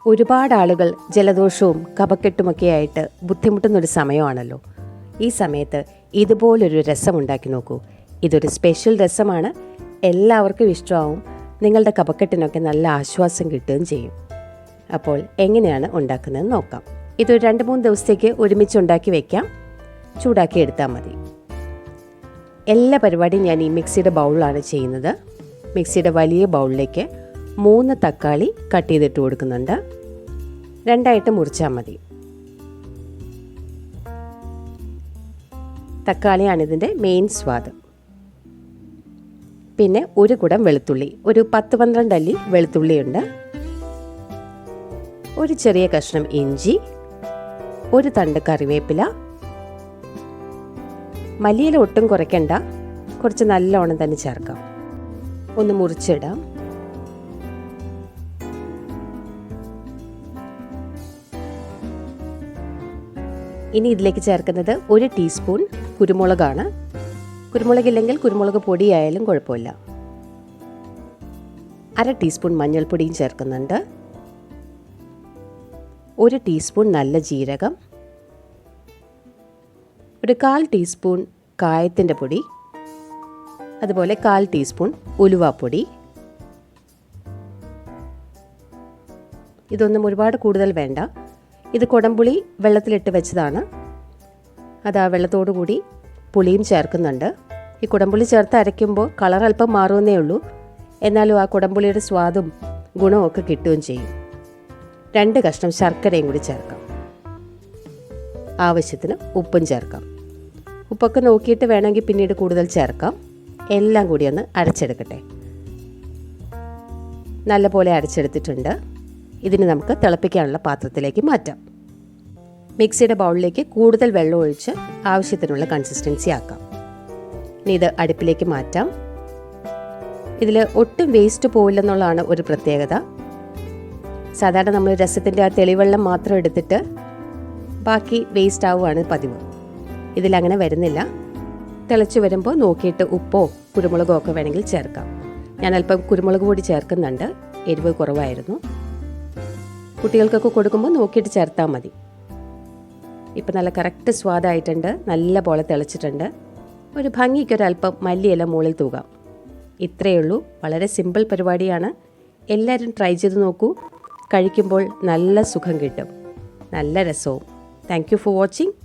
ഒരുപാട് ആളുകൾ ജലദോഷവും കഫക്കെട്ടുമൊക്കെ ആയിട്ട് ബുദ്ധിമുട്ടുന്നൊരു സമയമാണല്ലോ. ഈ സമയത്ത് ഇതുപോലൊരു രസം ഉണ്ടാക്കി നോക്കൂ. ഇതൊരു സ്പെഷ്യൽ രസമാണ്, എല്ലാവർക്കും ഇഷ്ടമാവും. നിങ്ങളുടെ കഫക്കെട്ടിനൊക്കെ നല്ല ആശ്വാസം കിട്ടുകയും ചെയ്യും. അപ്പോൾ എങ്ങനെയാണ് ഉണ്ടാക്കുന്നതെന്ന് നോക്കാം. ഇതൊരു 2-3 ദിവസത്തേക്ക് ഒരുമിച്ച് ഉണ്ടാക്കി വയ്ക്കാം. ചൂടാക്കി എടുത്താൽ മതി. എല്ലാ പരിപാടിയും ഞാൻ ഈ മിക്സിയുടെ ബൗളിലാണ് ചെയ്യുന്നത്. മിക്സിയുടെ വലിയ ബൗളിലേക്ക് 3 തക്കാളി കട്ട് ചെയ്തിട്ട് കൊടുക്കുന്നുണ്ട്. 2ആയിട്ട് മുറിച്ചാൽ മതി. തക്കാളിയാണ് ഇതിൻ്റെ മെയിൻ സ്വാദ്. പിന്നെ 1 കുടം വെളുത്തുള്ളി, ഒരു 10-12 അല്ലി വെളുത്തുള്ളിയുണ്ട്. ഒരു ചെറിയ കഷ്ണം ഇഞ്ചി, 1 തണ്ട് കറിവേപ്പില. മല്ലിയില ഒട്ടും കുറയ്ക്കണ്ട, കുറച്ച് നല്ലോണം തന്നെ ചേർക്കാം. ഒന്ന് മുറിച്ചിടാം. ഇനി ഇതിലേക്ക് ചേർക്കുന്നത് 1 ടീസ്പൂൺ കുരുമുളകാണ്. കുരുമുളകില്ലെങ്കിൽ കുരുമുളക് പൊടിയായാലും കുഴപ്പമില്ല. 1/2 ടീസ്പൂൺ മഞ്ഞൾപ്പൊടിയും ചേർക്കുന്നുണ്ട്. 1 ടീസ്പൂൺ നല്ല ജീരകം, ഒരു 1/4 ടീസ്പൂൺ കായത്തിൻ്റെ പൊടി, അതുപോലെ 1/4 ടീസ്പൂൺ ഉലുവാപ്പൊടി. ഇതൊന്നും ഒരുപാട് കൂടുതൽ വേണ്ട. ഇത് കുടംപുളി വെള്ളത്തിലിട്ട് വെച്ചതാണ്. അത് ആ വെള്ളത്തോടു കൂടി പുളിയും ചേർക്കുന്നുണ്ട്. ഈ കുടംപുളി ചേർത്ത് അരയ്ക്കുമ്പോൾ കളർ അല്പം മാറുമെന്നേ ഉള്ളൂ, എന്നാലും ആ കുടംപുളിയുടെ സ്വാദും ഗുണവും ഒക്കെ കിട്ടുകയും ചെയ്യും. 2 കഷ്ണം ശർക്കരയും കൂടി ചേർക്കാം. ആവശ്യത്തിന് ഉപ്പും ചേർക്കാം. ഉപ്പൊക്കെ നോക്കിയിട്ട് വേണമെങ്കിൽ പിന്നീട് കൂടുതൽ ചേർക്കാം. എല്ലാം കൂടി ഒന്ന് അരച്ചെടുക്കട്ടെ. നല്ലപോലെ അരച്ചെടുത്തിട്ടുണ്ട്. ഇതിന് നമുക്ക് തിളപ്പിക്കാനുള്ള പാത്രത്തിലേക്ക് മാറ്റാം. മിക്സിയുടെ ബൗളിലേക്ക് കൂടുതൽ വെള്ളം ഒഴിച്ച് ആവശ്യത്തിനുള്ള കൺസിസ്റ്റൻസി ആക്കാം. ഇനി ഇത് അടുപ്പിലേക്ക് മാറ്റാം. ഇതിൽ ഒട്ടും വേസ്റ്റ് പോയില്ലെന്നുള്ളതാണ് ഒരു പ്രത്യേകത. സാധാരണ നമ്മൾ രസത്തിൻ്റെ ആ തെളിവെള്ളം മാത്രം എടുത്തിട്ട് ബാക്കി വേസ്റ്റ് ആവുകയാണ് പതിവ്. ഇതിലങ്ങനെ വരുന്നില്ല. തിളച്ച് വരുമ്പോൾ നോക്കിയിട്ട് ഉപ്പോ കുരുമുളകോ ഒക്കെ വേണമെങ്കിൽ ചേർക്കാം. ഞാൻ അല്പം കുരുമുളക് പൊടി ചേർക്കുന്നുണ്ട്, എരിവ് കുറവായിരുന്നു. കുട്ടികൾക്കൊക്കെ കൊടുക്കുമ്പോൾ നോക്കിയിട്ട് ചേർത്താൽ മതി. ഇപ്പം നല്ല കറക്റ്റ് സ്വാദായിട്ടുണ്ട്, നല്ല പോലെ തിളച്ചിട്ടുണ്ട്. ഒരു ഭംഗിക്കൊരല്പം മല്ലിയില മുകളിൽ തൂകാം. ഇത്രയേ ഉള്ളൂ. വളരെ സിമ്പിൾ പരിപാടിയാണ്. എല്ലാവരും ട്രൈ ചെയ്ത് നോക്കൂ. കഴിക്കുമ്പോൾ നല്ല സുഖം കിട്ടും, നല്ല രസവും. Thank you for watching.